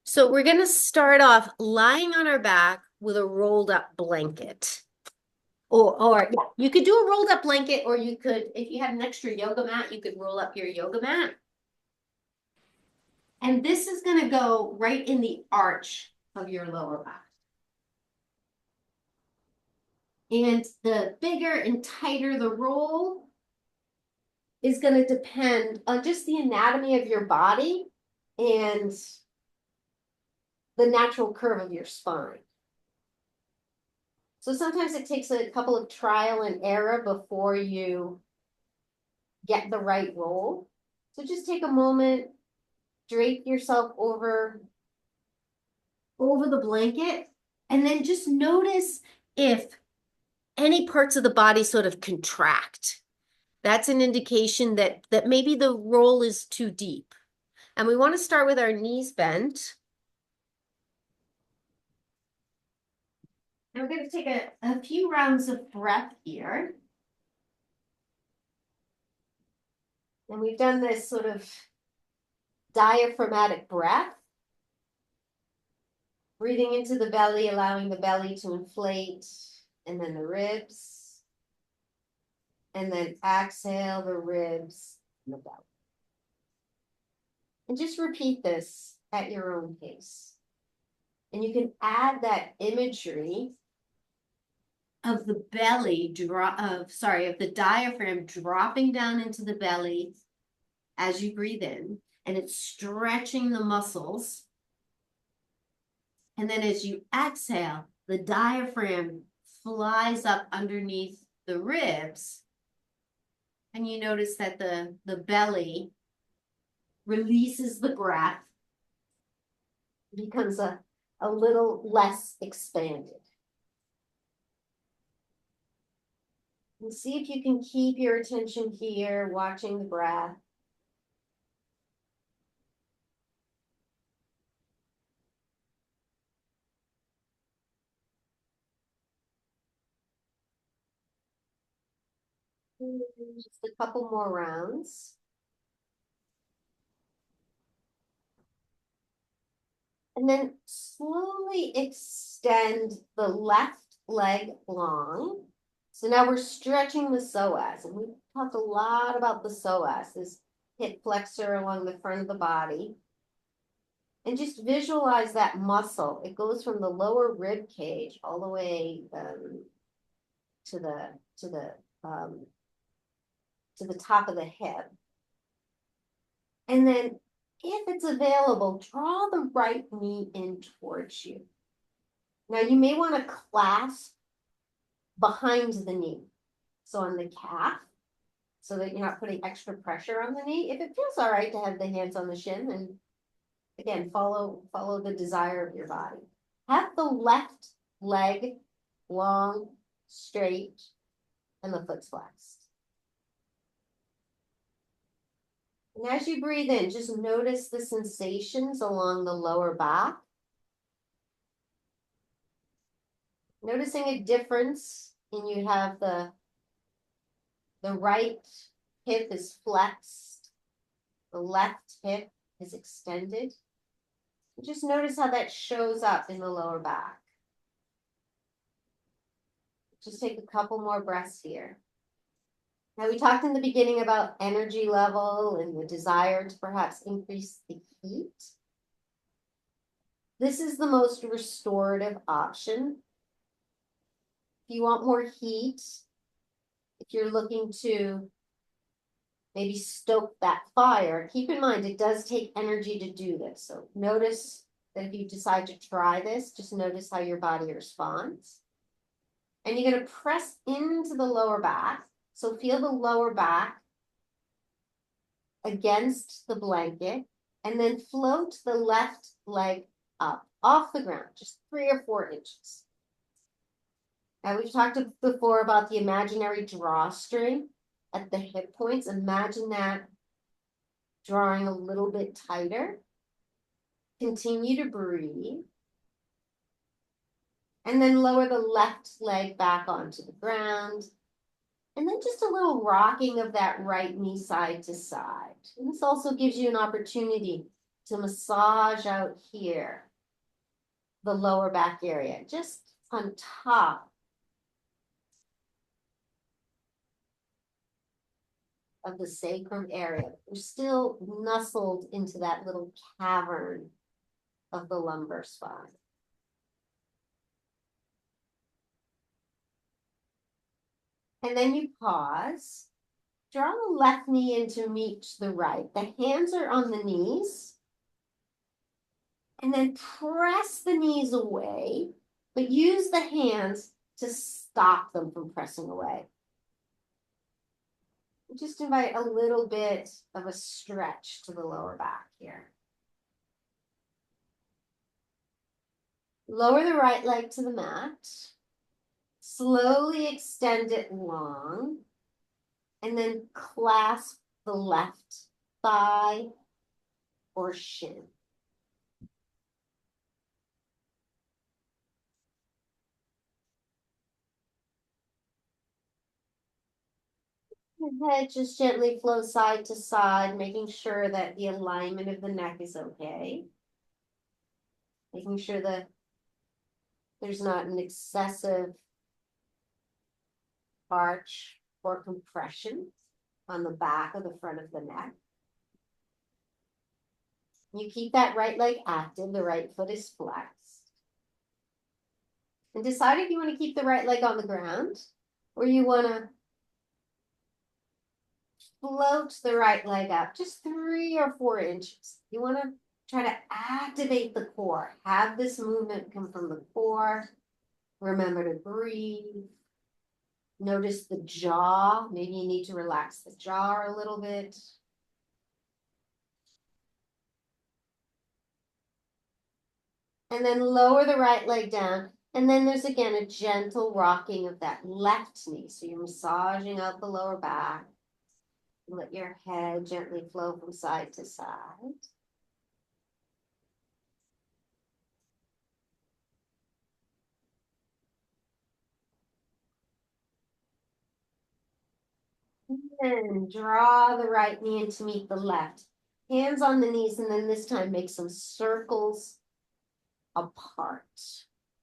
So we're going to start off lying on our back with a rolled up blanket. Or yeah, you could do a rolled up blanket, or you could, if you had an extra yoga mat, you could roll up your yoga mat. And this is going to go right in the arch of your lower back. And the bigger and tighter the roll is going to depend on just the anatomy of your body and the natural curve of your spine. So sometimes it takes a couple of trial and error before you get the right roll. So just take a moment, drape yourself over the blanket, and then just notice if any parts of the body sort of contract. That's an indication that maybe the roll is too deep. And we want to start with our knees bent. And we're going to take a few rounds of breath here. And we've done this sort of diaphragmatic breath. Breathing into the belly, allowing the belly to inflate, and then the ribs. And then exhale the ribs and the belly. And just repeat this at your own pace. And you can add that imagery of the belly of the diaphragm dropping down into the belly as you breathe in, and it's stretching the muscles. And then as you exhale, the diaphragm flies up underneath the ribs. And you notice that the belly releases the breath, becomes a little less expanded. And see if you can keep your attention here, watching the breath. Just a couple more rounds. And then slowly extend the left leg long. So now we're stretching the psoas. And we've talked a lot about the psoas, this hip flexor along the front of the body. And just visualize that muscle. It goes from the lower rib cage all the way to the top of the hip. And then if it's available, draw the right knee in towards you. Now you may want to clasp behind the knee. So on the calf, so that you're not putting extra pressure on the knee. If it feels all right to have the hands on the shin, then again, follow the desire of your body. Have the left leg long, straight, and the foot's flexed. And as you breathe in, just notice the sensations along the lower back. Noticing a difference in you have the right hip is flexed, the left hip is extended. Just notice how that shows up in the lower back. Just take a couple more breaths here. Now, we talked in the beginning about energy level and the desire to perhaps increase the heat. This is the most restorative option. If you want more heat, if you're looking to maybe stoke that fire, keep in mind it does take energy to do this. So notice that if you decide to try this, just notice how your body responds. And you're going to press into the lower back. So feel the lower back against the blanket, and then float the left leg up off the ground, just 3 or 4 inches. Now, we've talked before about the imaginary drawstring at the hip points. Imagine that drawing a little bit tighter. Continue to breathe. And then lower the left leg back onto the ground. And then just a little rocking of that right knee side to side. And this also gives you an opportunity to massage out here, the lower back area, just on top of the sacrum area. We're still nestled into that little cavern of the lumbar spine. And then you pause. Draw the left knee in to meet the right. The hands are on the knees. And then press the knees away, but use the hands to stop them from pressing away. Just invite a little bit of a stretch to the lower back here. Lower the right leg to the mat. Slowly extend it long. And then clasp the left thigh or shin. The head just gently flows side to side, making sure that the alignment of the neck is okay. Making sure that there's not an excessive arch or compression on the back or the front of the neck. You keep that right leg active, the right foot is flexed. And decide if you want to keep the right leg on the ground or you want to float the right leg up just 3 or 4 inches. You want to try to activate the core. Have this movement come from the core. Remember to breathe. Notice the jaw. Maybe you need to relax the jaw a little bit. And then lower the right leg down. And then there's again a gentle rocking of that left knee. So you're massaging out the lower back. Let your head gently flow from side to side. And draw the right knee in to meet the left. Hands on the knees, and then this time make some circles apart.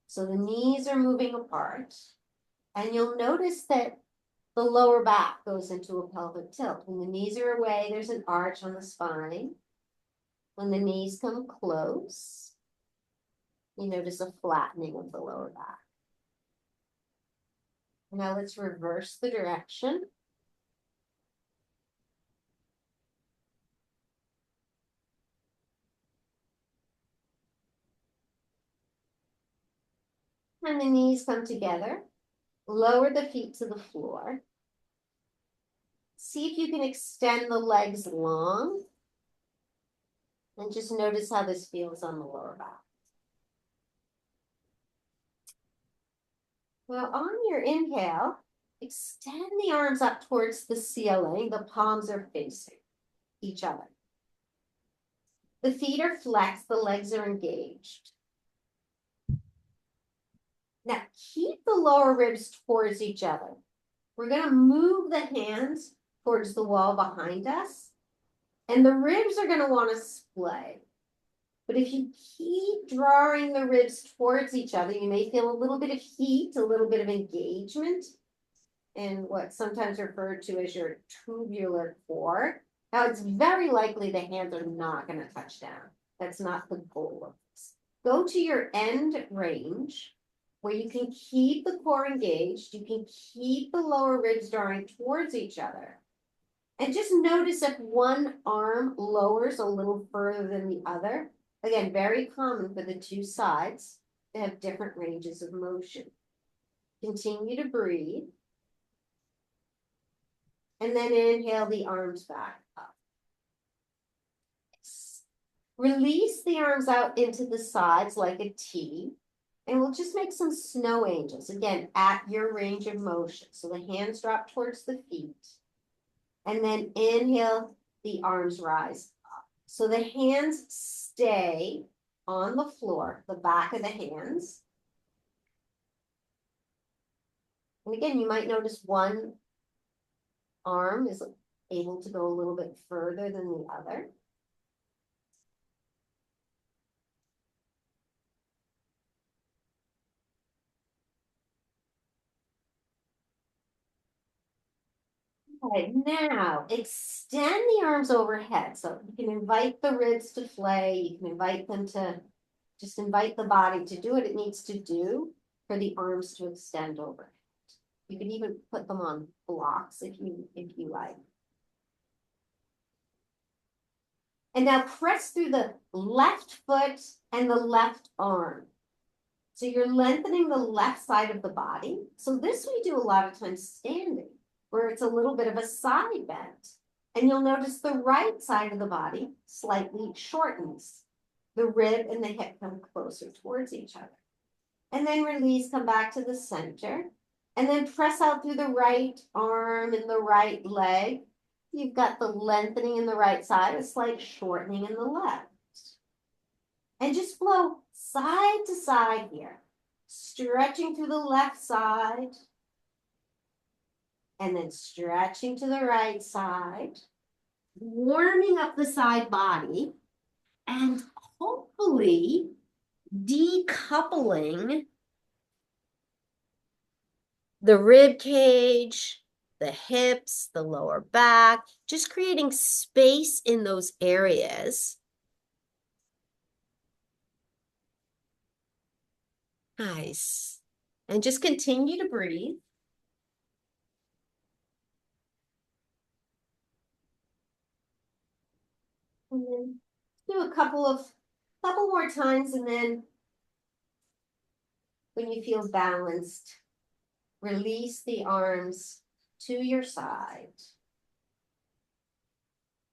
So the knees are moving apart. And you'll notice that the lower back goes into a pelvic tilt. When the knees are away, there's an arch on the spine. When the knees come close, you notice a flattening of the lower back. Now let's reverse the direction. And the knees come together. Lower the feet to the floor. See if you can extend the legs long. And just notice how this feels on the lower back. Well, on your inhale, extend the arms up towards the ceiling. The palms are facing each other. The feet are flexed, the legs are engaged. Now keep the lower ribs towards each other. We're going to move the hands towards the wall behind us. And the ribs are going to want to splay. But if you keep drawing the ribs towards each other, you may feel a little bit of heat, a little bit of engagement in what's sometimes referred to as your tubular core. Now, it's very likely the hands are not going to touch down. That's not the goal of this. Go to your end range where you can keep the core engaged. You can keep the lower ribs drawing towards each other. And just notice if one arm lowers a little further than the other. Again, very common for the two sides to have different ranges of motion. Continue to breathe. And then inhale the arms back up. Release the arms out into the sides like a T. And we'll just make some snow angels, again, at your range of motion. So the hands drop towards the feet. And then inhale, the arms rise up. So the hands stay on the floor, the back of the hands. And again, you might notice one arm is able to go a little bit further than the other. Okay, now extend the arms overhead. So you can invite the ribs to flay. You can invite them to just invite the body to do what it needs to do for the arms to extend overhead. You can even put them on blocks if you like. And now press through the left foot and the left arm. So you're lengthening the left side of the body. So this we do a lot of times standing, where it's a little bit of a side bend. And you'll notice the right side of the body slightly shortens. The rib and the hip come closer towards each other. And then release, come back to the center. And then press out through the right arm and the right leg. You've got the lengthening in the right side, a slight shortening in the left. And just flow side to side here, stretching through the left side, and then stretching to the right side, warming up the side body, and hopefully decoupling the rib cage, the hips, the lower back, just creating space in those areas. Nice. And just continue to breathe. And then do a couple more times, and then when you feel balanced, release the arms to your side.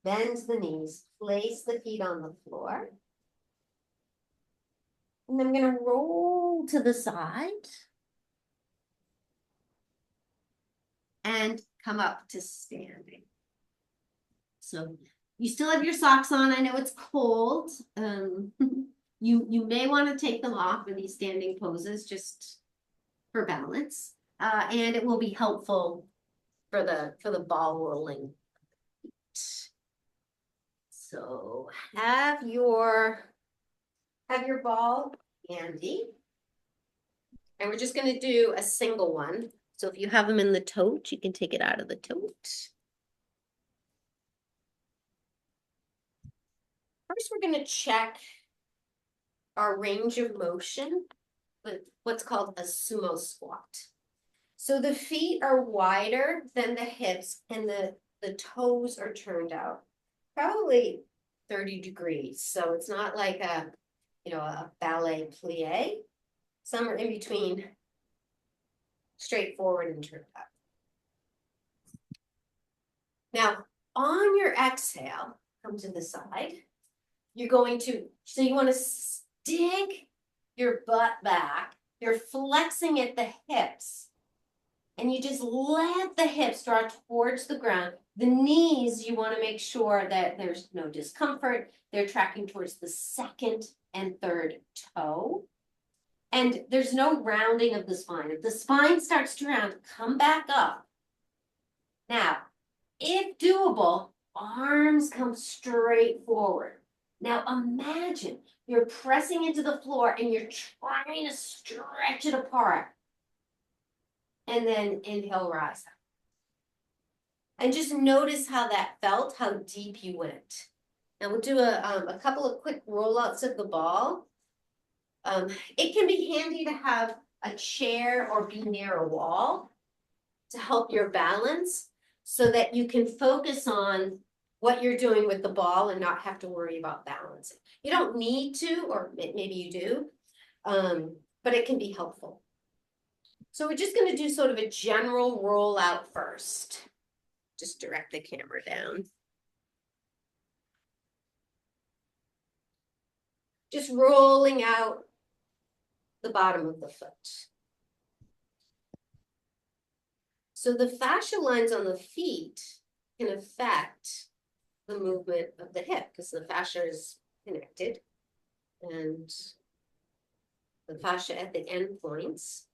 Bend the knees, place the feet on the floor. And I'm going to roll to the side and come up to standing. So you still have your socks on. I know it's cold. You may want to take them off in these standing poses just for balance. And it will be helpful for the ball rolling. So have your ball handy. And we're just going to do a single one. So if you have them in the tote, you can take it out of the tote. First, we're going to check our range of motion with what's called a sumo squat. So the feet are wider than the hips and the toes are turned out, probably 30 degrees. So it's not like a ballet plie. Somewhere in between straight forward and turned up. Now, on your exhale, come to the side. You're going to, so you want to stick your butt back. You're flexing at the hips. And you just let the hips draw towards the ground. The knees, you want to make sure that there's no discomfort. They're tracking towards the second and third toe. And there's no rounding of the spine. If the spine starts to round, come back up. Now, if doable, arms come straight forward. Now imagine you're pressing into the floor and you're trying to stretch it apart. And then inhale, rise up. And just notice how that felt, how deep you went. Now we'll do a couple of quick rollouts of the ball. It can be handy to have a chair or be near a wall to help your balance so that you can focus on what you're doing with the ball and not have to worry about balancing. You don't need to, or maybe you do, but it can be helpful. So we're just going to do sort of a general rollout first. Just direct the camera down. Just rolling out the bottom of the foot. So the fascia lines on the feet can affect the movement of the hip because the fascia is connected, and the fascia at the end points,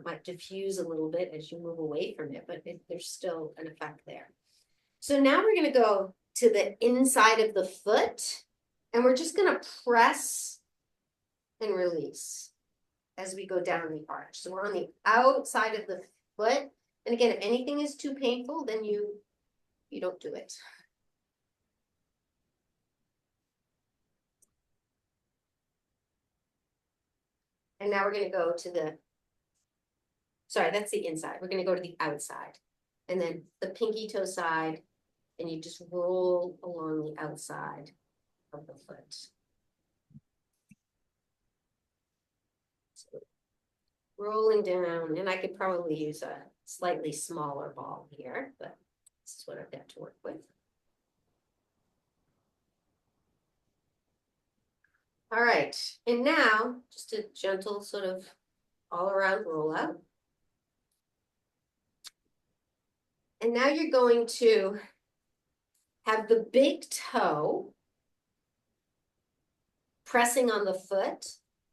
might diffuse a little bit as you move away from it, but there's still an effect there. So now we're going to go to the inside of the foot, and we're just going to press and release as we go down the arch. So we're on the outside of the foot. And again, if anything is too painful, then you you don't do it. And now we're going to go to the, sorry, that's the inside. We're going to go to the outside. And then the pinky toe side, and you just roll along the outside of the foot. So rolling down, and I could probably use a slightly smaller ball here, but this is what I've got to work with. All right, and now just a gentle sort of all around roll out. And now you're going to have the big toe pressing on the foot,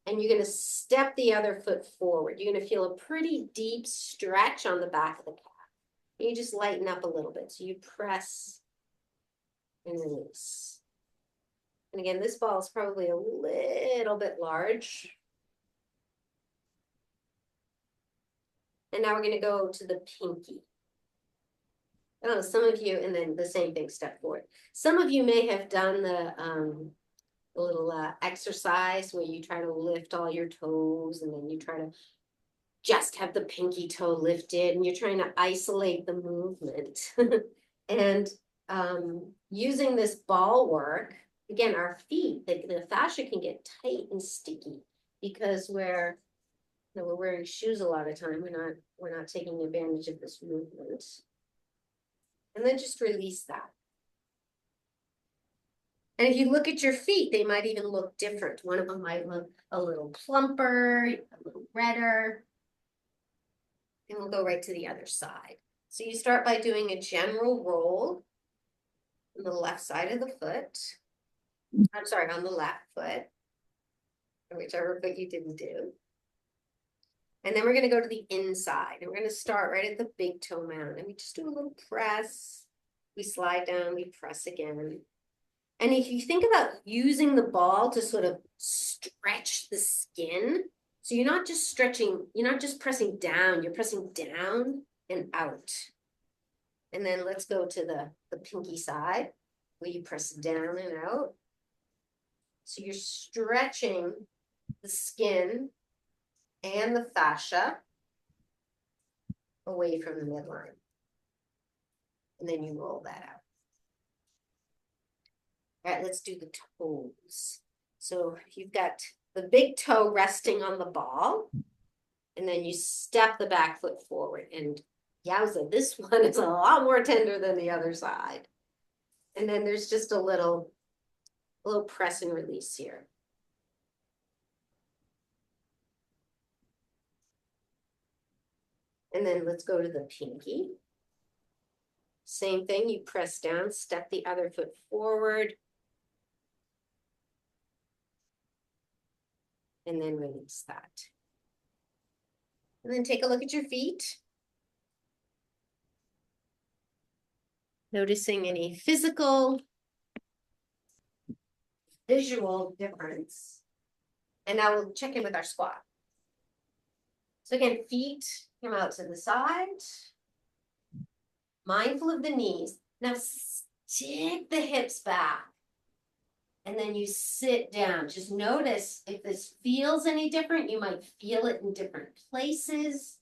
and you're going to step the other foot forward. You're going to feel a pretty deep stretch on the back of the calf. You just lighten up a little bit. So you press and release. And again, this ball is probably a little bit large. And now we're going to go to the pinky. Oh, some of you, and then the same thing, step forward. Some of you may have done the little exercise where you try to lift all your toes, and then you try to just have the pinky toe lifted, and you're trying to isolate the movement. And using this ball work, again, our feet, the fascia can get tight and sticky because we're wearing shoes a lot of time. We're not taking advantage of this movement. And then just release that. And if you look at your feet, they might even look different. One of them might look a little plumper, a little redder. And we'll go right to the other side. So you start by doing a general roll on the left side of the foot. I'm sorry, on the left foot, whichever foot you didn't do. And then we're going to go to the inside, and we're going to start right at the big toe mound, and we just do a little press. We slide down, we press again. And if you think about using the ball to sort of stretch the skin, so you're not just stretching, you're not just pressing down, you're pressing down and out. And then let's go to the pinky side where you press down and out. So you're stretching the skin and the fascia away from the midline. And then you roll that out. All right, let's do the toes. So you've got the big toe resting on the ball, and then you step the back foot forward. And yowza, this one is a lot more tender than the other side. And then there's just a little press and release here. And then let's go to the pinky. Same thing, you press down, step the other foot forward. And then release that. And then take a look at your feet. Noticing any physical, visual difference. And now we'll check in with our squat. So again, feet come out to the side. Mindful of the knees. Now stick the hips back. And then you sit down. Just notice if this feels any different. You might feel it in different places.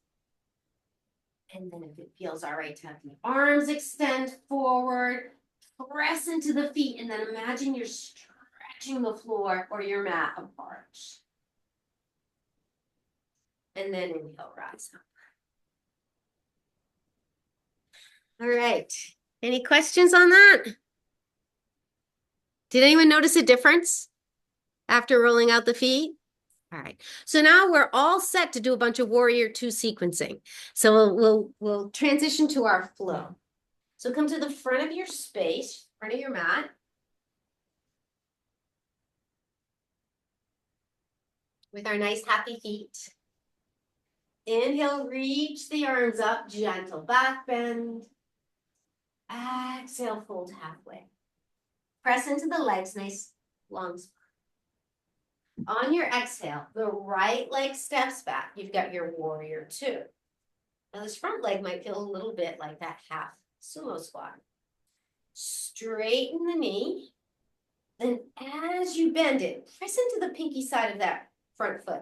And then if it feels all right to have the arms extend forward, press into the feet, and then imagine you're stretching the floor or your mat apart. And then inhale, rise up. All right. Any questions on that? Did anyone notice a difference after rolling out the feet? All right. So now we're all set to do a bunch of Warrior Two sequencing. So we'll transition to our flow. So come to the front of your space, front of your mat. With our nice happy feet. Inhale, reach the arms up, gentle back bend. Exhale, fold halfway. Press into the legs, nice long spine. On your exhale, the right leg steps back. You've got your Warrior Two. Now this front leg might feel a little bit like that half sumo squat. Straighten the knee. Then as you bend it, press into the pinky side of that front foot.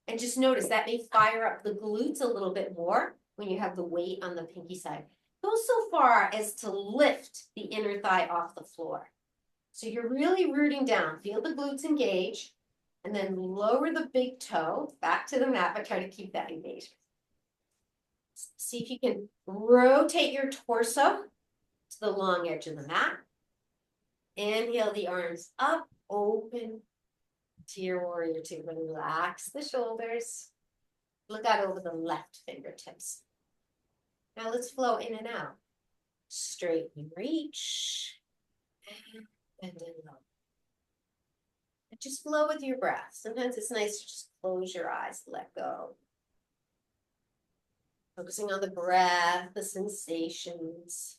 And just notice that may fire up the glutes a little bit more when you have the weight on the pinky side. Go so far as to lift the inner thigh off the floor. So you're really rooting down. Feel the glutes engage. And then lower the big toe back to the mat, but try to keep that engaged. See if you can rotate your torso to the long edge of the mat. Inhale the arms up, open to your warrior two. Relax the shoulders. Look out over the left fingertips. Now let's flow in and out. Straighten, reach, and bend and low. And just flow with your breath. Sometimes it's nice to just close your eyes, let go. Focusing on the breath, the sensations.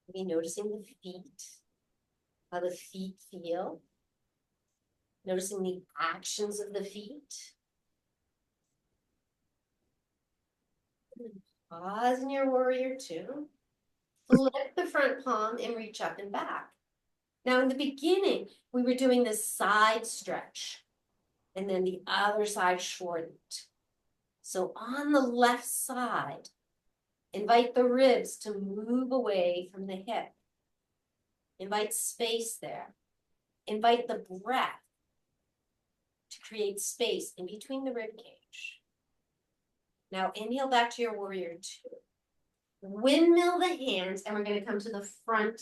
Maybe noticing the feet, how the feet feel. Noticing the actions of the feet. Pause in your warrior two. Flip the front palm and reach up and back. Now in the beginning, we were doing this side stretch and then the other side shortened. So on the left side, invite the ribs to move away from the hip. Invite space there. Invite the breath to create space in between the rib cage. Now inhale back to your warrior two. Windmill the hands, and we're going to come to the front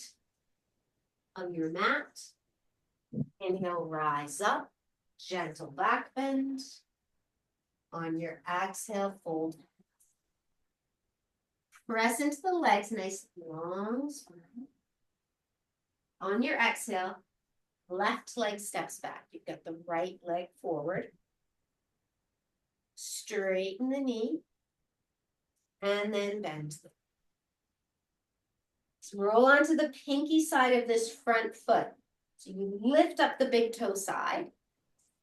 of your mat. Inhale, rise up, gentle back bend. On your exhale, fold. Press into the legs, nice long spine. On your exhale, left leg steps back. You've got the right leg forward. Straighten the knee, and then bend the. So roll onto the pinky side of this front foot. So you lift up the big toe side.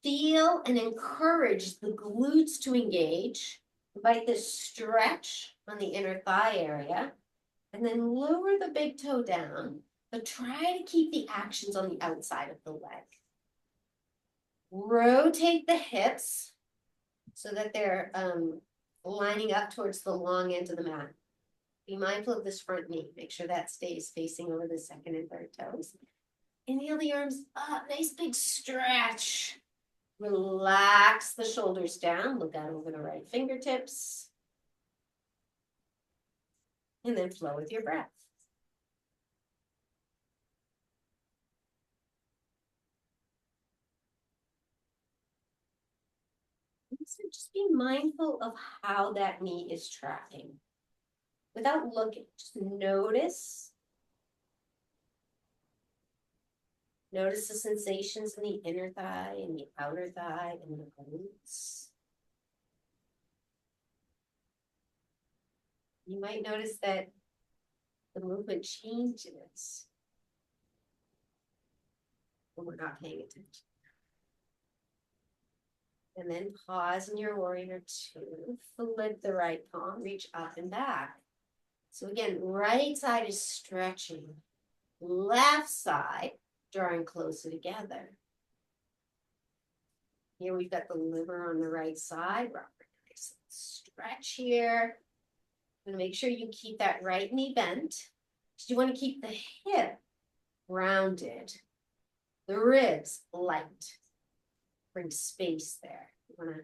Feel and encourage the glutes to engage. Invite this stretch on the inner thigh area. And then lower the big toe down, but try to keep the actions on the outside of the leg. Rotate the hips so that they're lining up towards the long end of the mat. Be mindful of this front knee. Make sure that stays facing over the second and third toes. Inhale the arms up, nice big stretch. Relax the shoulders down. Look out over the right fingertips. And then flow with your breath. So just be mindful of how that knee is tracking. Without looking, just notice. Notice the sensations in the inner thigh and the outer thigh and the glutes. You might notice that the movement changes when we're not paying attention. And then pause in your warrior two. Flip the right palm, reach up and back. So again, right side is stretching. Left side, drawing closer together. Here we've got the liver on the right side. Nice stretch here. I'm gonna make sure you keep that right knee bent. You want to keep the hip rounded, the ribs light. Bring space there. You want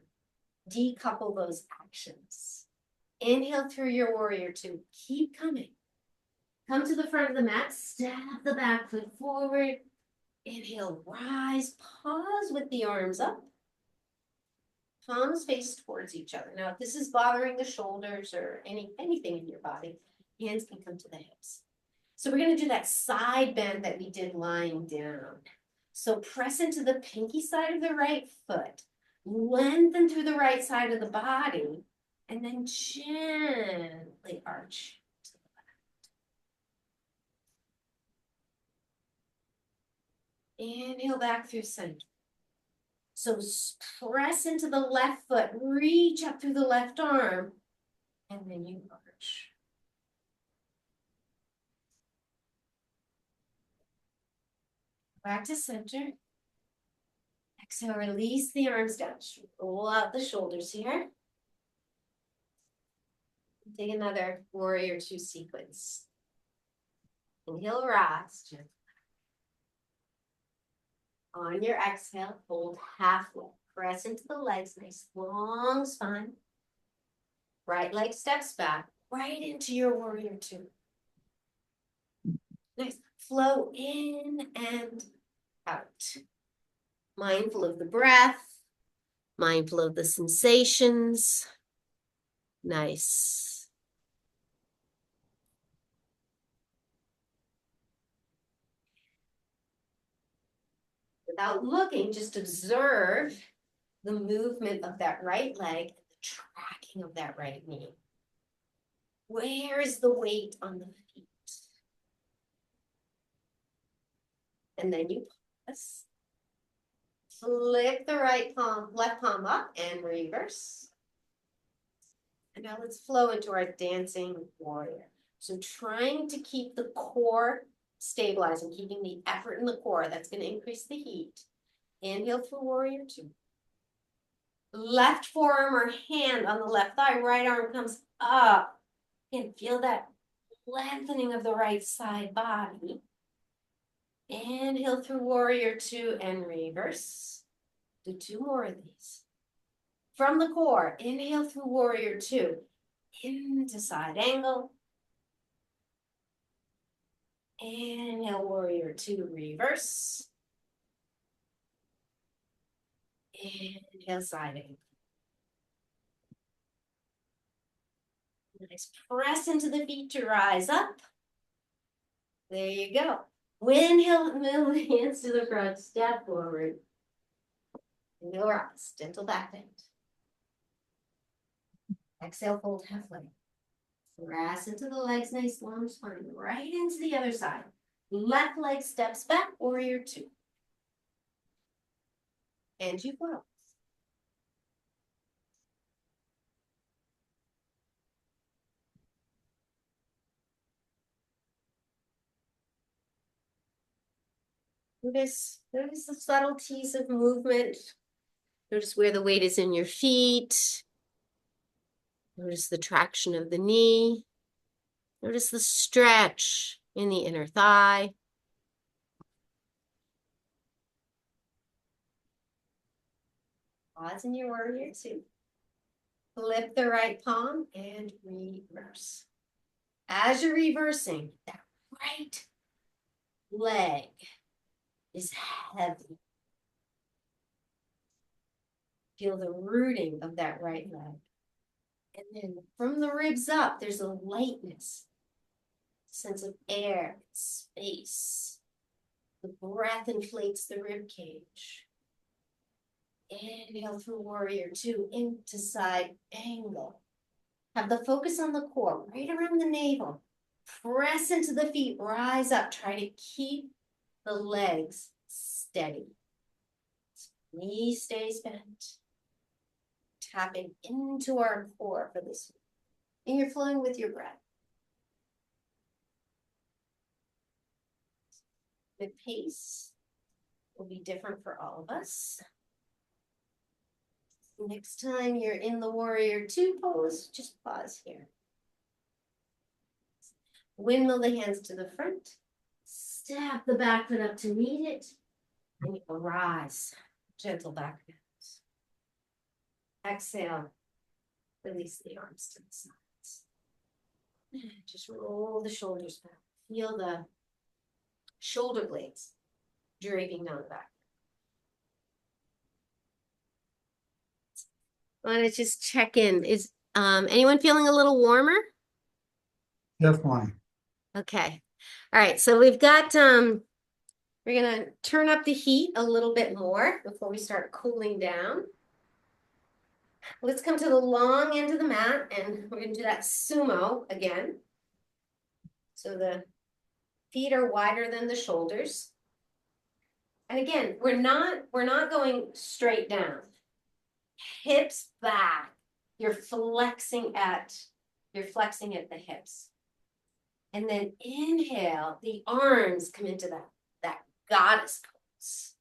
to decouple those actions. Inhale through your warrior two. Keep coming. Come to the front of the mat. Step the back foot forward. Inhale, rise. Pause with the arms up. Palms face towards each other. Now, if this is bothering the shoulders or anything in your body, hands can come to the hips. So we're going to do that side bend that we did lying down. So press into the pinky side of the right foot. Lengthen through the right side of the body. And then gently arch to the left. Inhale back through center. So press into the left foot. Reach up through the left arm. And then you arch. Back to center. Exhale, release the arms down. Roll out the shoulders here. Take another warrior two sequence. Inhale, rise. On your exhale, hold halfway. Press into the legs, nice long spine. Right leg steps back, right into your warrior two. Nice. Flow in and out. Mindful of the breath, mindful of the sensations. Nice. Without looking, just observe the movement of that right leg and the tracking of that right knee. Where is the weight on the feet? And then you pause. Flip the left palm up and reverse. And now let's flow into our dancing warrior. So trying to keep the core stabilized and keeping the effort in the core, that's going to increase the heat. Inhale for warrior two. Left forearm or hand on the left thigh, right arm comes up. And feel that lengthening of the right side body. Inhale through warrior two and reverse. Do two more of these. From the core, inhale through warrior two, into side angle. Inhale, warrior two, reverse. Inhale, side angle. Nice. Press into the feet to rise up. There you go. Inhale, move the hands to the front, step forward. Inhale, rise, gentle back bend. Exhale, fold halfway. Press into the legs, nice long spine, right into the other side. Left leg steps back, warrior two. And you flow. Notice the subtleties of movement. Notice where the weight is in your feet. Notice the traction of the knee. Notice the stretch in the inner thigh. Pause in your warrior two. Flip the right palm and reverse. As you're reversing, that right leg is heavy. Feel the rooting of that right leg. And then from the ribs up, there's a lightness, sense of air, space. The breath inflates the rib cage. Inhale through warrior two into side angle. Have the focus on the core, right around the navel. Press into the feet, rise up. Try to keep the legs steady. Knee stays bent. Tapping into our core for this. And you're flowing with your breath. The pace will be different for all of us. Next time you're in the warrior two pose, just pause here. Windmill the hands to the front. Step the back foot up to meet it. And you rise. Gentle back bends. Exhale. Release the arms to the sides. Just roll the shoulders back. Feel the shoulder blades draping down the back. I want to just check in. Is anyone feeling a little warmer? Definitely. Okay. All right. So we've got, we're going to turn up the heat a little bit more before we start cooling down. Let's come to the long end of the mat and we're going to do that sumo again. So the feet are wider than the shoulders. And again, we're not going straight down. Hips back. You're flexing at You're flexing at the hips. And then inhale, the arms come into that goddess pose.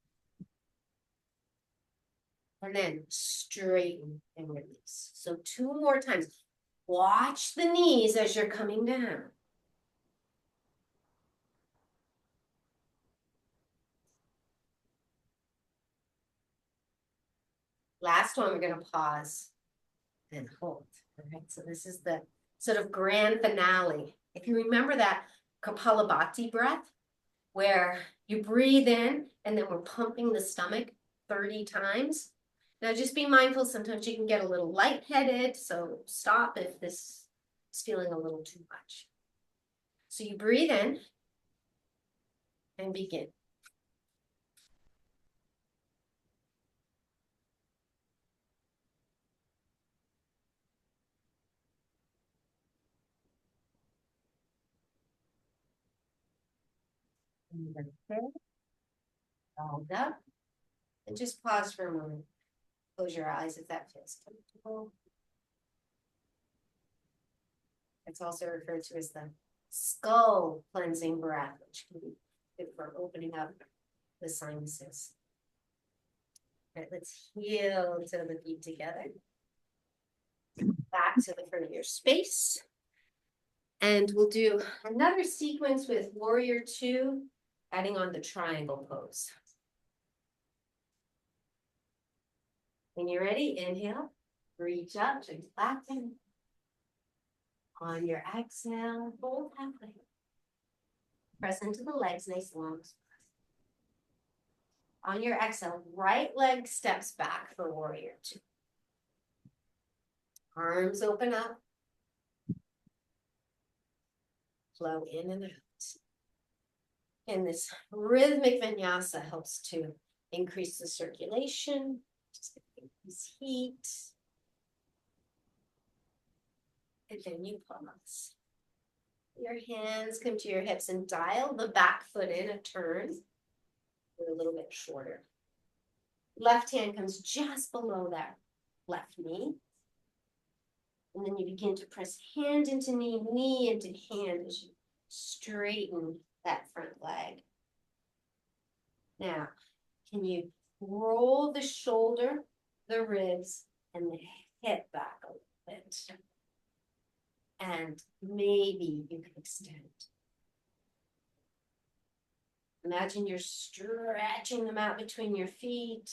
And then straighten and release. So 2 more times. Watch the knees as you're coming down. Last one, we're going to pause and hold. All right, so this is the sort of grand finale. If you remember that Kapalabhati breath, where you breathe in and then we're pumping the stomach 30 times. Now just be mindful, sometimes you can get a little lightheaded, so stop if this is feeling a little too much. So you breathe in and begin. Hold up. And just pause for a moment. Close your eyes if that feels comfortable. It's also referred to as the skull cleansing breath, which can be good for opening up the sinuses. All right, let's heel to the feet together. Back to the front of your space. And we'll do another sequence with Warrior Two, adding on the triangle pose. When you're ready, inhale, reach up to flatten. On your exhale, fold halfway. Press into the legs, nice long. On your exhale, right leg steps back for Warrior Two. Arms open up. Flow in and out. And this rhythmic vinyasa helps to increase the circulation, increase heat. And then you pause. Your hands come to your hips and dial the back foot in a turn. We're a little bit shorter. Left hand comes just below that left knee. And then you begin to press hand into knee, knee into hand as you straighten that front leg. Now, can you roll the shoulder, the ribs, and the hip back a little bit? And maybe you can extend. Imagine you're stretching them out between your feet.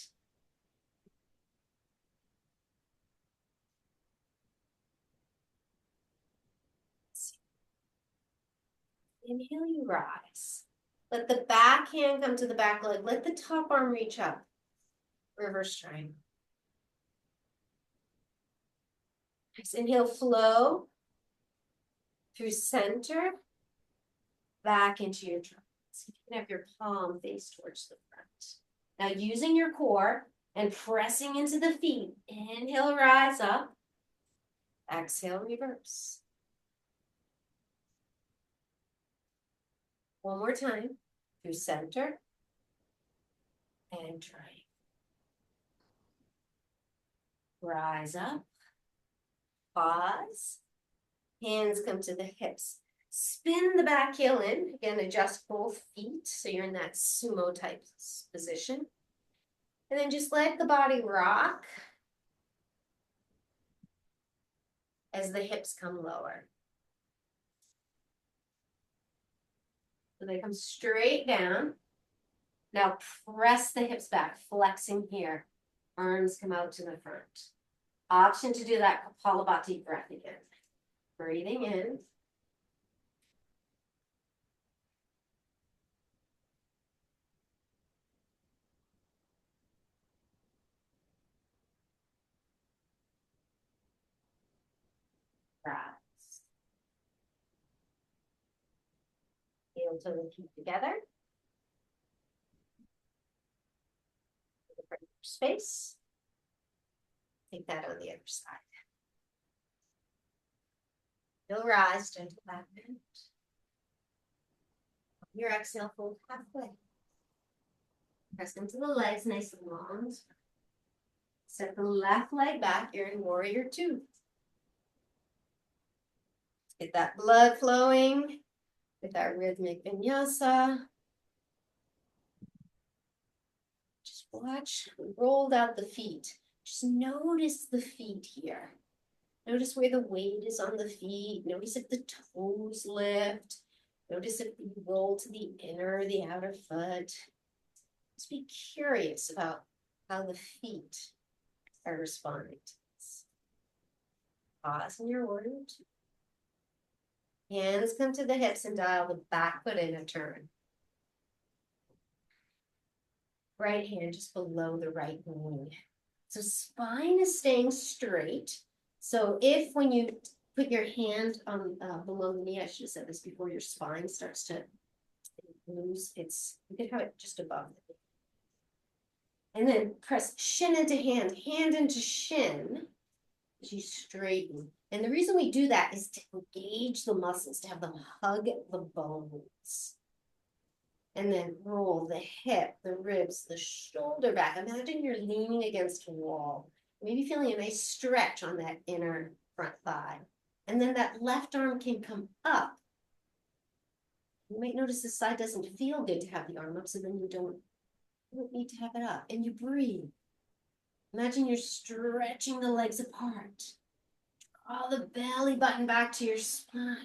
Inhale, you rise. Let the back hand come to the back leg. Let the top arm reach up. Reverse triangle. Nice. Inhale, flow through center, back into your trunk. So you can have your palm face towards the front. Now using your core and pressing into the feet. Inhale, rise up. Exhale, reverse. One more time, through center and triangle. Rise up, pause, hands come to the hips. Spin the back heel in, again, adjust both feet so you're in that sumo type position. And then just let the body rock as the hips come lower. So they come straight down. Now press the hips back, flexing here. Arms come out to the front. Option to do that Kapalabhati breath again. Breathing in. Rise. Heel to the feet together. Space. Take that on the other side. You'll rise, gentle back bend. Your exhale, fold halfway. Press into the legs, nice and long. Set the left leg back, you're in Warrior Two. Get that blood flowing with our rhythmic vinyasa. Just watch, we rolled out the feet. Just notice the feet here. Notice where the weight is on the feet. Notice if the toes lift. Notice if you roll to the inner or the outer foot. Just be curious about how the feet are responding to this. Pause in your order. Hands come to the hips and dial the back foot in a turn. Right hand just below the right knee. So spine is staying straight. So if when you put your hand on below the knee, I should have said this before, your spine starts to lose its, you can have it just above it. And then press shin into hand into shin as you straighten. And the reason we do that is to engage the muscles, to have them hug the bones. And then roll the hip, the ribs, the shoulder back. Imagine you're leaning against a wall. Maybe feeling a nice stretch on that inner front thigh. And then that left arm can come up. You might notice this side doesn't feel good to have the arm up, so then you don't need to have it up. And you breathe. Imagine you're stretching the legs apart. Draw the belly button back to your spine.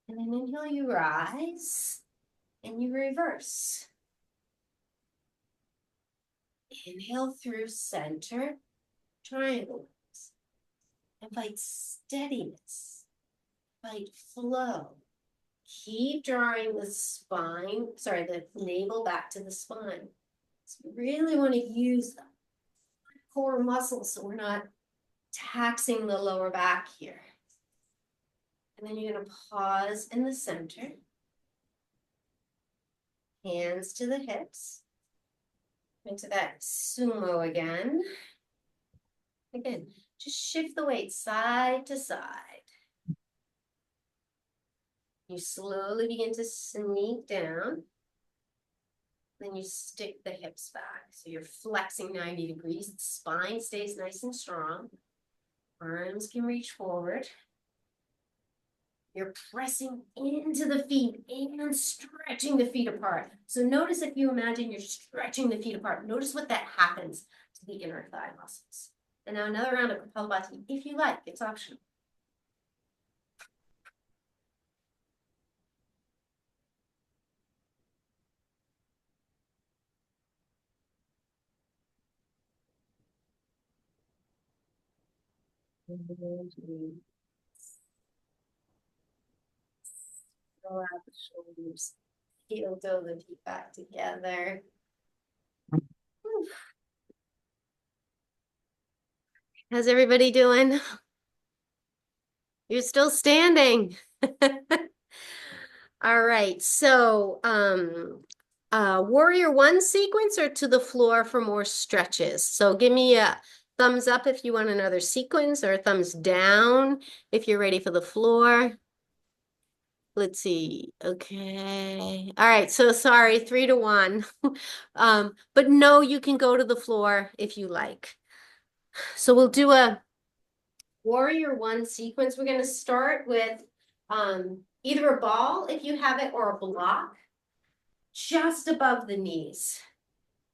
And then inhale, you rise and you reverse. Inhale through center, triangle. Invite steadiness, invite flow. Keep drawing the spine, the navel back to the spine. So we really want to use the core muscles so we're not taxing the lower back here. And then you're going to pause in the center. Hands to the hips. Into that sumo again. Again, just shift the weight side to side. You slowly begin to sneak down. Then you stick the hips back. So you're flexing 90 degrees. The spine stays nice and strong. Arms can reach forward. You're pressing into the feet and stretching the feet apart. So notice if you imagine you're stretching the feet apart, notice what that happens to the inner thigh muscles. And now another round of Kapalabhati, if you like, it's optional. Roll out the shoulders, heel toe the feet back together. How's everybody doing? You're still standing. All right, so Warrior One sequence or to the floor for more stretches. So give me a thumbs up if you want another sequence or a thumbs down if you're ready for the floor. Let's see. Okay. All right. So sorry, 3-1. But no, you can go to the floor if you like. So we'll do a Warrior One sequence. We're going to start with either a ball, if you have it, or a block just above the knees.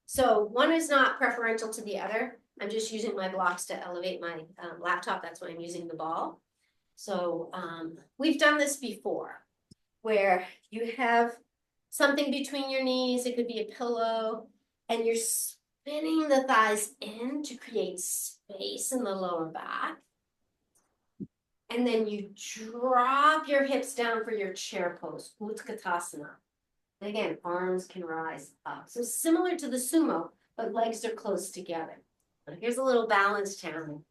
So one is not preferential to the other. I'm just using my blocks to elevate my laptop. That's why I'm using the ball. So we've done this before, where you have something between your knees. It could be a pillow, and you're spinning the thighs in to create space in the lower back. And then you drop your hips down for your chair pose, Utkatasana. And again, arms can rise up. So similar to the sumo, but legs are close together. Now here's a little balance challenge.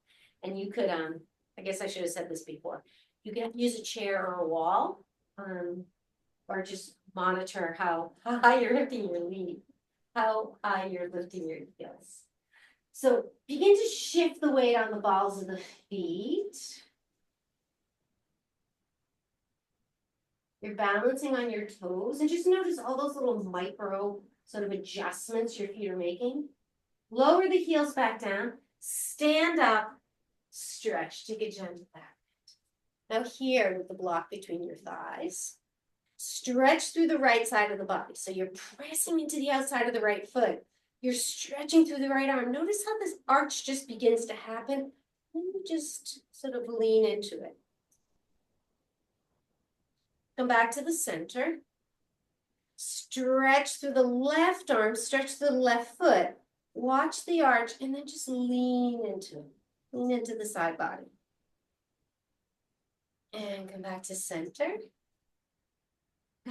And you could, I guess I should have said this before. You can use a chair or a wall, or just monitor how high you're lifting your lead, how high you're lifting your heels. So begin to shift the weight on the balls of the feet. You're balancing on your toes, and just notice all those little micro sort of adjustments your feet are making. Lower the heels back down, stand up, Stretch, take a gentle back. Now here with the block between your thighs, stretch through the right side of the body. So you're pressing into the outside of the right foot. You're stretching through the right arm. Notice how this arch just begins to happen. And you just sort of lean into it. Come back to the center. Stretch through the left arm, stretch through the left foot. Watch the arch and then just lean into it. Lean into the side body. And come back to center.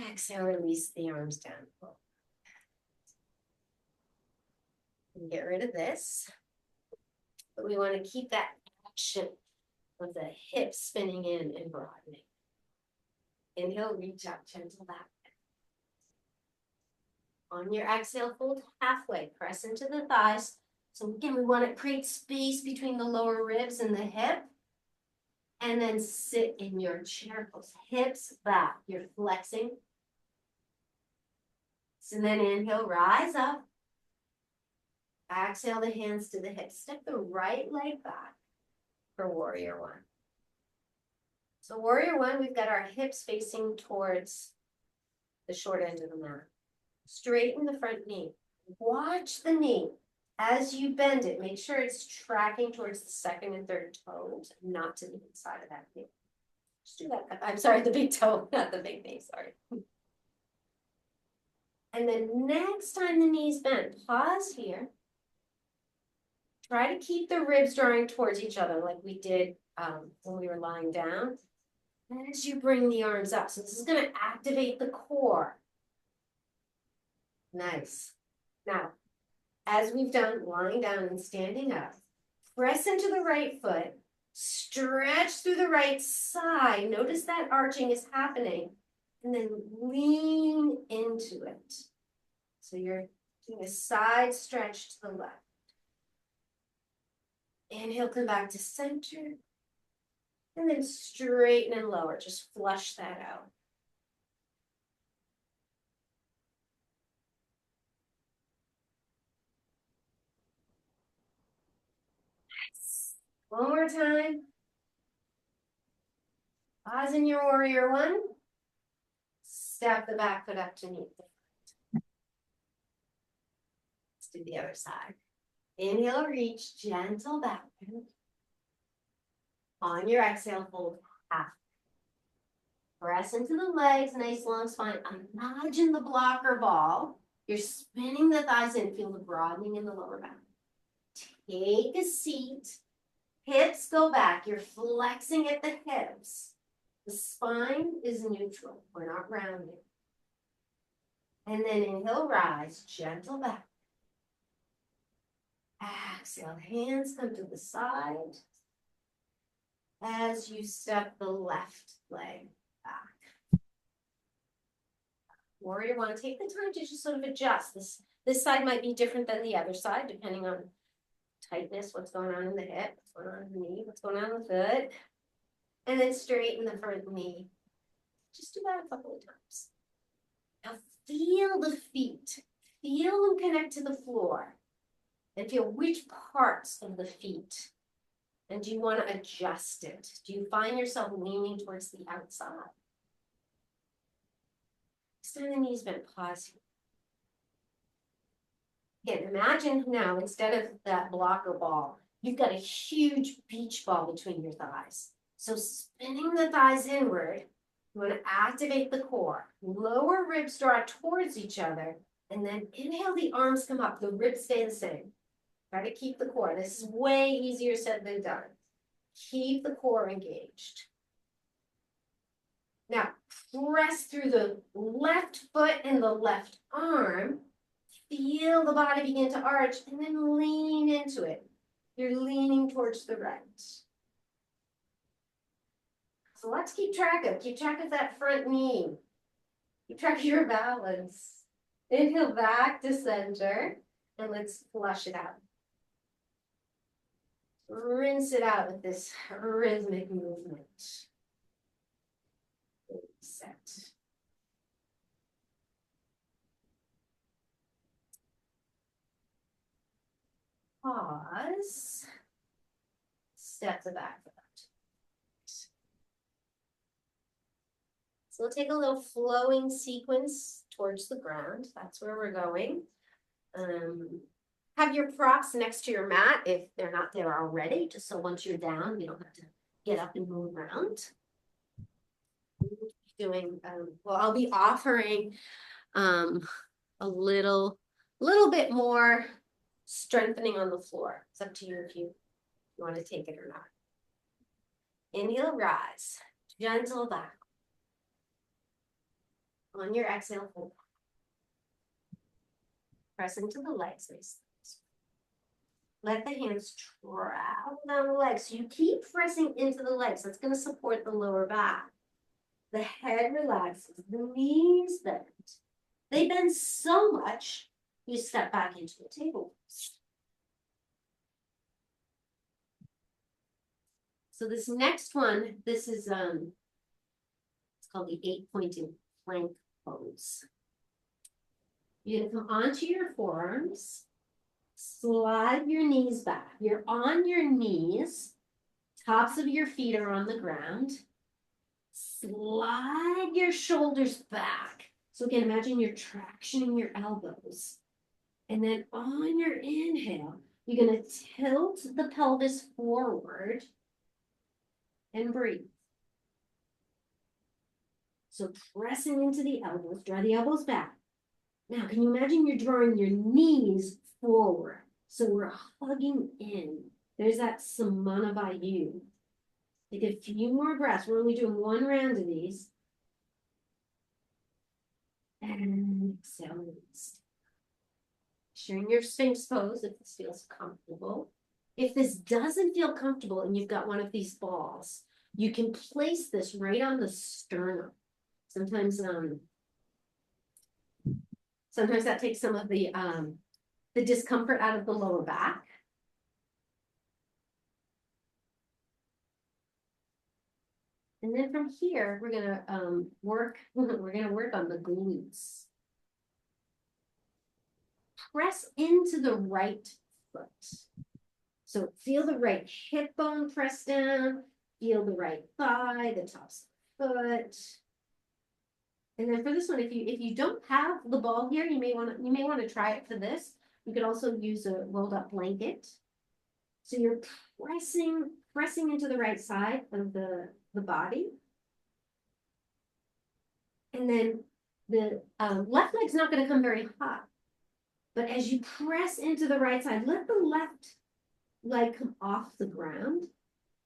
Exhale, release the arms down. And get rid of this. But we want to keep that action of the hips spinning in and broadening. Inhale, reach out, gentle back. On your exhale, fold halfway, press into the thighs. So again, we want to create space between the lower ribs and the hip. And then sit in your chair pose, hips back, you're flexing. So then inhale, rise up. Exhale the hands to the hips. Step the right leg back for warrior one. So warrior one, we've got our hips facing towards the short end of the mat. Straighten the front knee. Watch the knee. As you bend it, make sure it's tracking towards the second and third toes, not to the inside of that knee. Just do that. I'm sorry, the big toe, not the big knee, sorry. And then next time the knee's bent, pause here. Try to keep the ribs drawing towards each other like we did when we were lying down. As you bring the arms up, so this is going to activate the core. Nice. Now, as we've done lying down and standing up, press into the right foot, stretch through the right side. Notice that arching is happening, and then lean into it. So you're doing a side stretch to the left. Inhale, come back to center, and then straighten and lower. Just flush that out. One more time. Pause in your warrior one. Step the back foot up to meet the front. Let's do the other side. Inhale, reach, gentle back bend. On your exhale, fold half. Press into the legs, nice long spine. Imagine the blocker ball. You're spinning the thighs in. Feel the broadening in the lower back. Take a seat. Hips go back. You're flexing at the hips. The spine is neutral. We're not rounding. And then inhale, rise, gentle back. Exhale, hands come to the side. As you step the left leg back. Warrior one, take the time to just sort of adjust. This side might be different than the other side, depending on tightness, what's going on in the hip, what's going on in the knee, what's going on in the foot. And then straighten the front knee. Just do that a couple of times. Now feel the feet. Feel them connect to the floor. And feel which parts of the feet. And do you want to adjust it? Do you find yourself leaning towards the outside? Extend the knees bent, pause here. Again, imagine now, instead of that blocker ball, you've got a huge beach ball between your thighs. So spinning the thighs inward, you want to activate the core. Lower ribs draw towards each other, and then inhale, the arms come up. The ribs stay the same. Try to keep the core. This is way easier said than done. Keep the core engaged. Now, press through the left foot and the left arm. Feel the body begin to arch, and then lean into it. You're leaning towards the right. So let's keep track of that front knee. Keep track of your balance. Inhale back to center, and let's flush it out. Rinse it out with this rhythmic movement. Set. Pause. step the back foot. So we'll take a little flowing sequence towards the ground. That's where we're going. Have your props next to your mat if they're not there already, just so once you're down, you don't have to get up and move around. Doing, well, I'll be offering a little bit more strengthening on the floor. It's up to you if you want to take it or not. Inhale, rise, gentle back. On your exhale, hold. Press into the legs. Let the hands travel down the legs. So you keep pressing into the legs. That's going to support the lower back. The head relaxes, the knees bend. They bend so much, you step back into the table. So this next one, this is it's called the 8-pointed plank pose. You're gonna come onto your forearms, slide your knees back. You're on your knees, tops of your feet are on the ground. Slide your shoulders back. So again, imagine you're tractioning your elbows. And then on your inhale, you're gonna tilt the pelvis forward and breathe. So pressing into the elbows, draw the elbows back. Now, can you imagine you're drawing your knees forward? So we're hugging in. There's that Samana Vayu. Take a few more breaths. We're only doing one round of these. And exhale, release. You're in your Sphinx pose if this feels comfortable. If this doesn't feel comfortable and you've got one of these balls, you can place this right on the sternum. Sometimes that takes some of the discomfort out of the lower back. And then from here, we're gonna work on the glutes. Press into the right foot. So feel the right hip bone press down, feel the right thigh, the tops of the foot. And then for this one, if you don't have the ball here, you may want to try it for this. You could also use a rolled up blanket. So you're pressing into the right side of the body. And then the left leg's not going to come very high. But as you press into the right side, let the left leg come off the ground.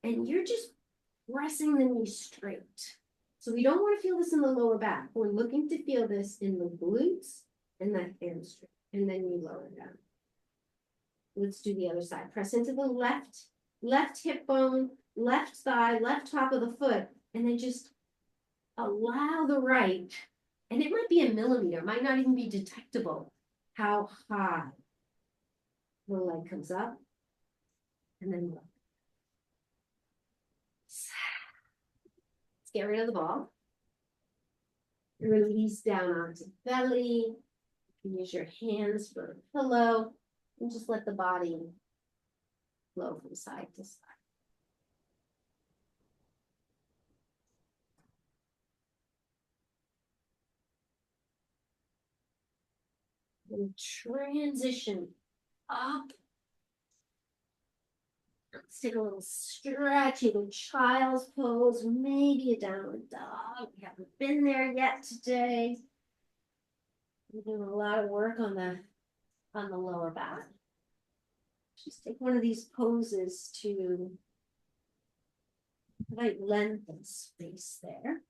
And you're just pressing the knee straight. So we don't want to feel this in the lower back. We're looking to feel this in the glutes and the hamstring. And then you lower down. Let's do the other side. Press into the left hip bone, left thigh, left top of the foot, and then just allow the right, and it might be a millimeter, might not even be detectable, how high the leg comes up, and then look. Let's get rid of the ball. Release down onto belly. You can use your hands for a pillow. And just let the body flow from side to side. And transition up. Let's take a little stretch, either child's pose, maybe a downward dog. We haven't been there yet today. We're doing a lot of work on the lower back. Just take one of these poses to provide length and space there.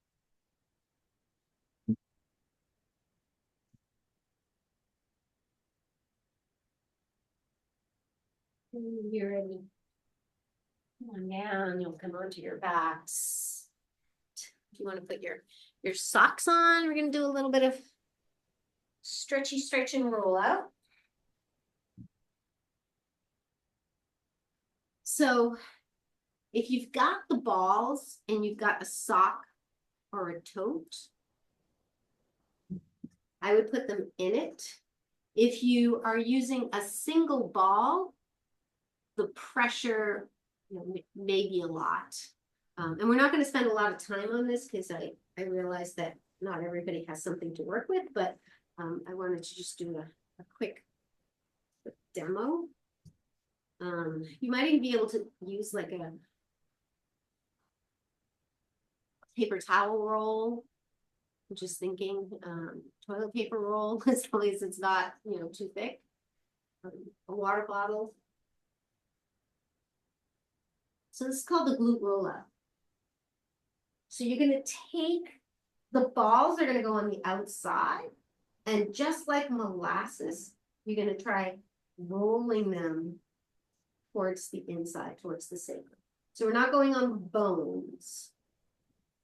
When you're ready, come on down, you'll come onto your backs. If you want to put your socks on, we're going to do a little bit of stretchy stretch and roll out. So if you've got the balls and you've got a sock or a tote, I would put them in it. If you are using a single ball, the pressure you know, maybe a lot. And we're not going to spend a lot of time on this because I realize that not everybody has something to work with, but I wanted to just do a quick demo. You might even be able to use like a paper towel roll. I'm just thinking toilet paper roll, as long as it's not, you know, too thick. A water bottle. So this is called the glute roll up. So you're going to take, the balls are going to go on the outside, and just like molasses, you're going to try rolling them towards the inside, towards the sacrum. So we're not going on bones.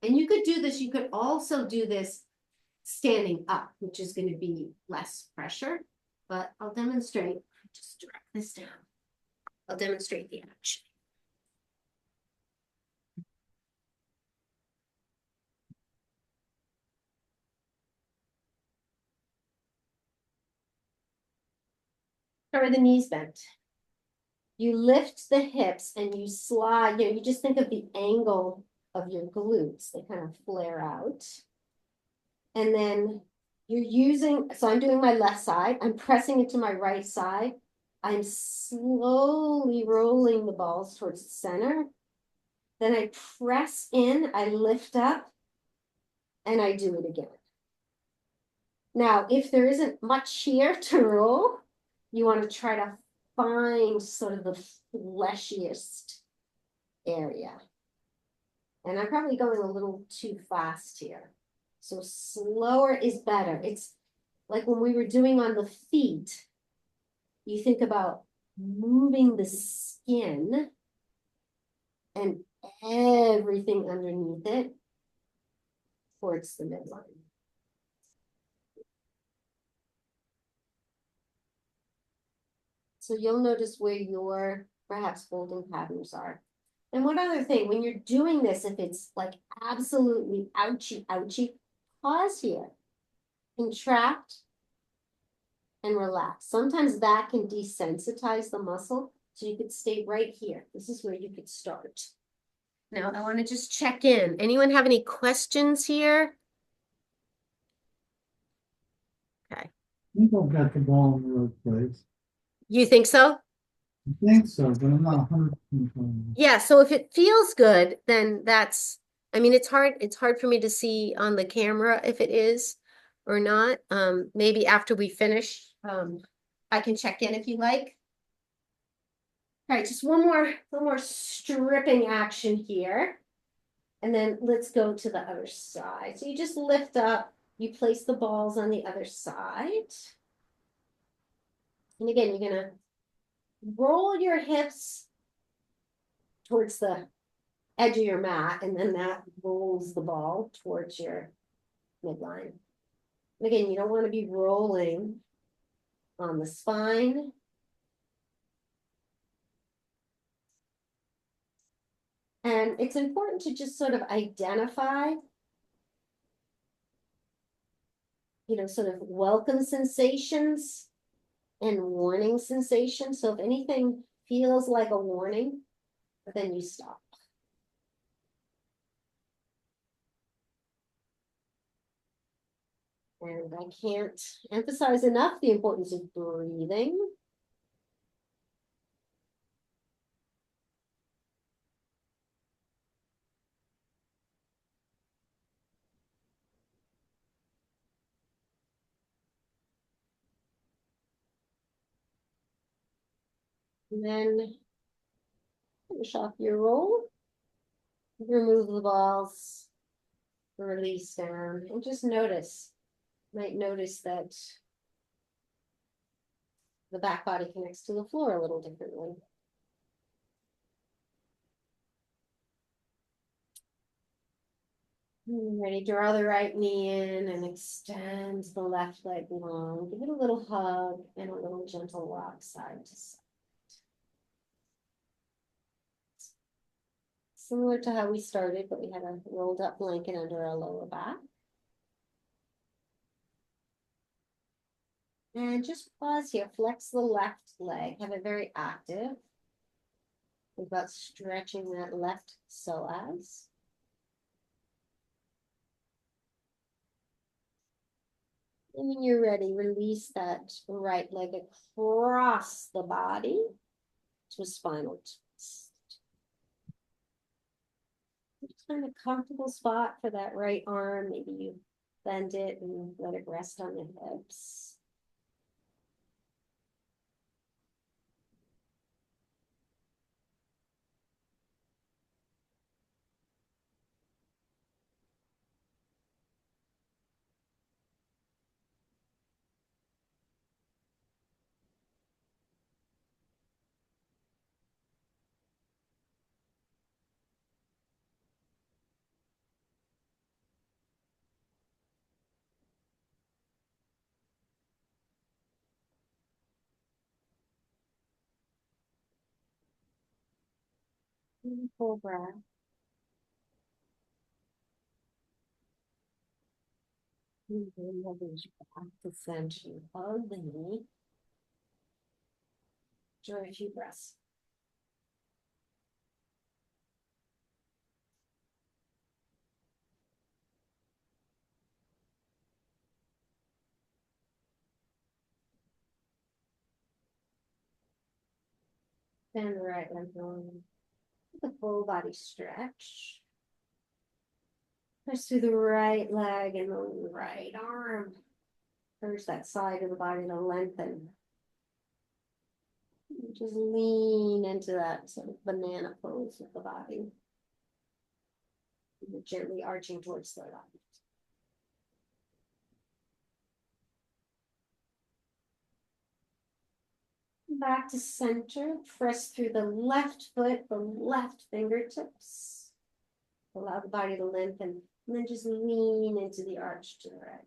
And you could do this, you could also do this standing up, which is going to be less pressure, but I'll demonstrate. Just drag this down. I'll demonstrate the action. Start with the knees bent. You lift the hips and you slide, you know, you just think of the angle of your glutes. They kind of flare out. And then you're using, so I'm doing my left side. I'm pressing into my right side. I'm slowly rolling the balls towards the center. Then I press in, I lift up, and I do it again. Now, if there isn't much here to roll, you want to try to find sort of the fleshiest area. And I'm probably going a little too fast here. So slower is better. It's like when we were doing on the feet, you think about moving the skin and everything underneath it towards the midline. So you'll notice where your perhaps holding patterns are. And one other thing, when you're doing this, if it's like absolutely ouchy, ouchy, pause here, contract, and relax. Sometimes that can desensitize the muscle. So you could stay right here. This is where you could start. Now I want to just check in. Anyone have any questions here? Okay. I think I've got the ball in the right place. You think so? I think so, but I'm not 100%. Yeah, so if it feels good, then that's, I mean, it's hard for me to see on the camera if it is or not. Maybe after we finish, I can check in if you like. All right, just one more stripping action here. And then let's go to the other side. So you just lift up, you place the balls on the other side. And again, you're gonna roll your hips towards the edge of your mat, and then that rolls the ball towards your midline. And again, you don't want to be rolling on the spine. And it's important to just sort of identify, you know, sort of welcome sensations and warning sensations. So if anything feels like a warning, then you stop. And I can't emphasize enough the importance of breathing. And then finish off your roll. Remove the balls, release down, and just notice. Might notice that the back body connects to the floor a little differently. Ready, draw the right knee in and extend the left leg long. Give it a little hug and a little gentle rock side to side. Similar to how we started, but we had a rolled up blanket under our lower back. And just pause here, flex the left leg, have it very active. Think about stretching that left psoas. And when you're ready, release that right leg across the body to a spinal twist. Just find a comfortable spot for that right arm. Maybe you bend it and let it rest on the hips. Full breath. And then release back to center of the knee. Enjoy a few breaths. Bend the right leg down. The full body stretch. Push through the right leg and the right arm. Push that side of the body to lengthen. Just lean into that sort of banana pose of the body. You're gently arching towards the left. Back to center. Press through the left foot, the left fingertips. Allow the body to lengthen. And then just lean into the arch to the right.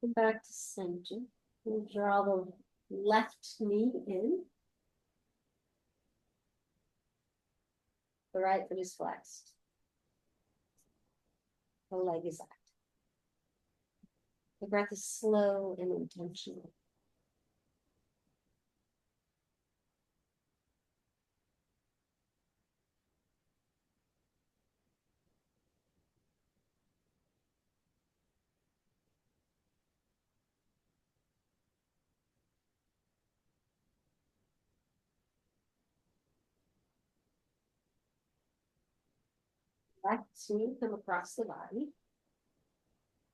And back to center. And draw the left knee in. The right foot is flexed. The leg is out. The breath is slow and intentional. Left knee come across the body.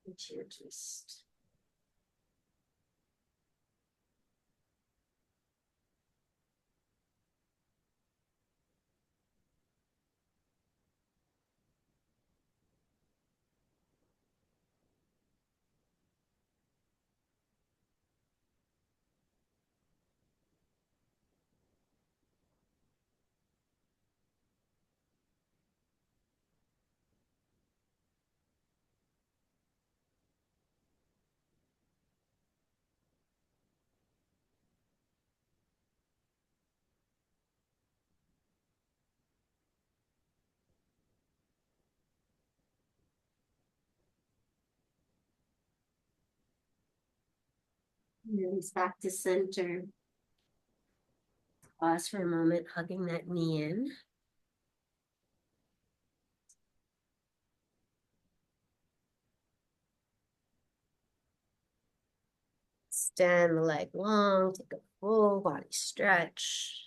And chair twist. Release back to center. Pause for a moment, hugging that knee in. Extend the leg long, take a full body stretch.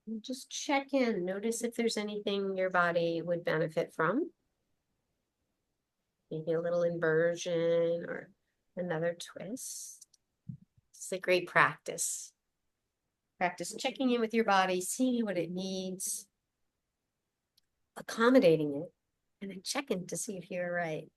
And just check in, notice if there's anything your body would benefit from. Maybe a little inversion or another twist. It's a great practice. Practice checking in with your body, seeing what it needs, accommodating it, and then check in to see if you're right.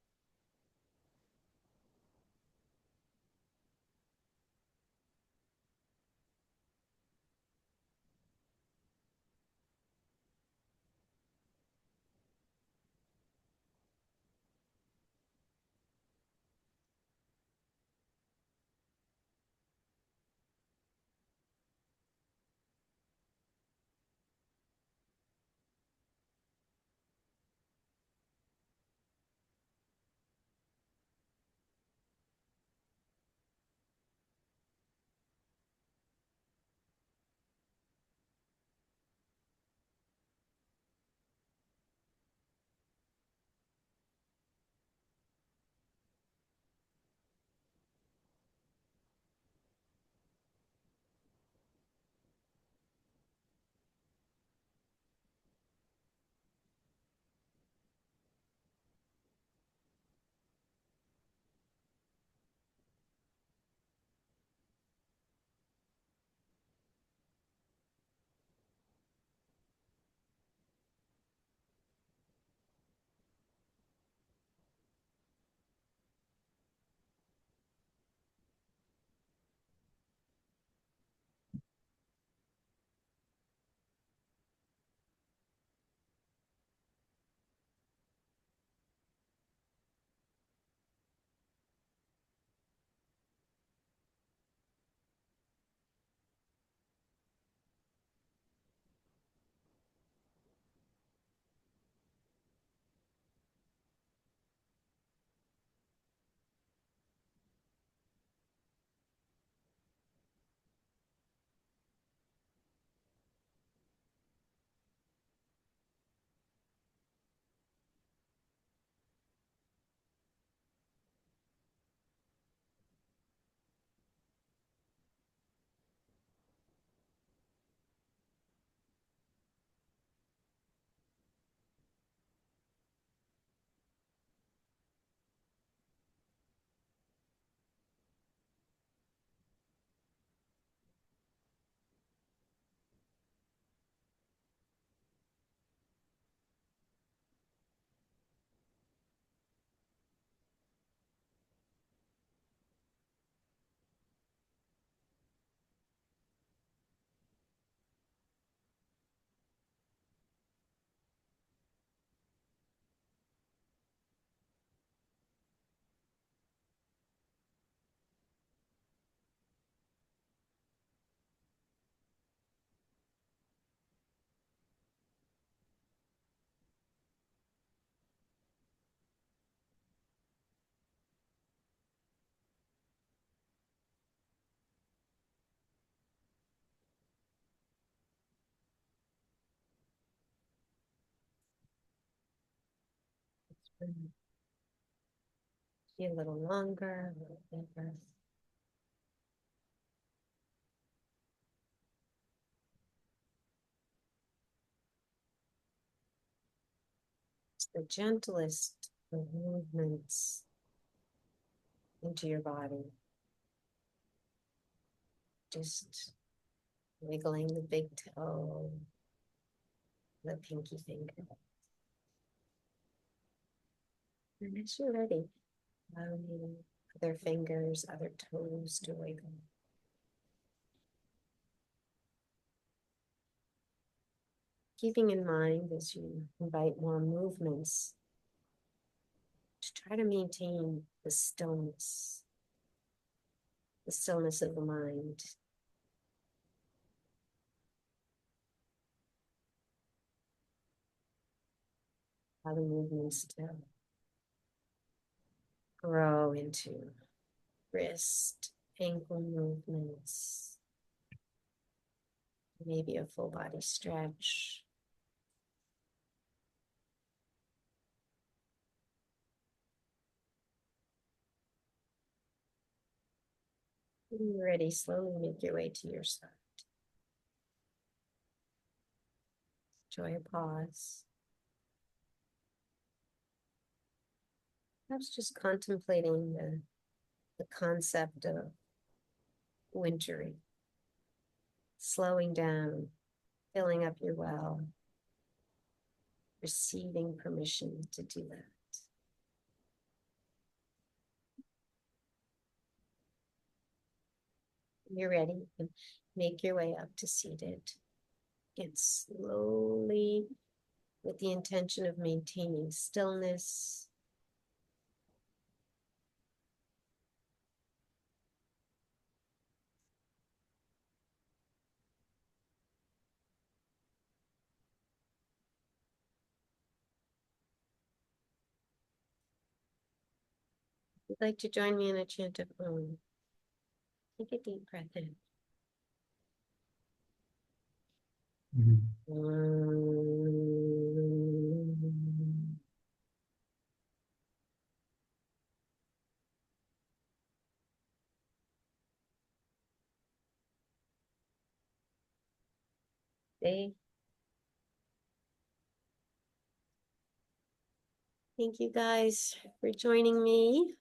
Be a little longer, a little bigger. It's the gentlest of movements into your body. Just wiggling the big toe, the pinky finger. And as you're ready, allowing other fingers, other toes to wiggle. Keeping in mind as you invite more movements to try to maintain the stillness of the mind. Allow the movements to grow into wrist, ankle movements, maybe a full body stretch. When you're ready, slowly make your way to your side. Enjoy a pause. Perhaps just contemplating the concept of wintering, slowing down, filling up your well, receiving permission to do that. When you're ready, you can make your way up to seated. Get slowly, with the intention of maintaining stillness. If you'd like to join me in a chant of Om, take a deep breath in. Om. Okay. Thank you guys for joining me.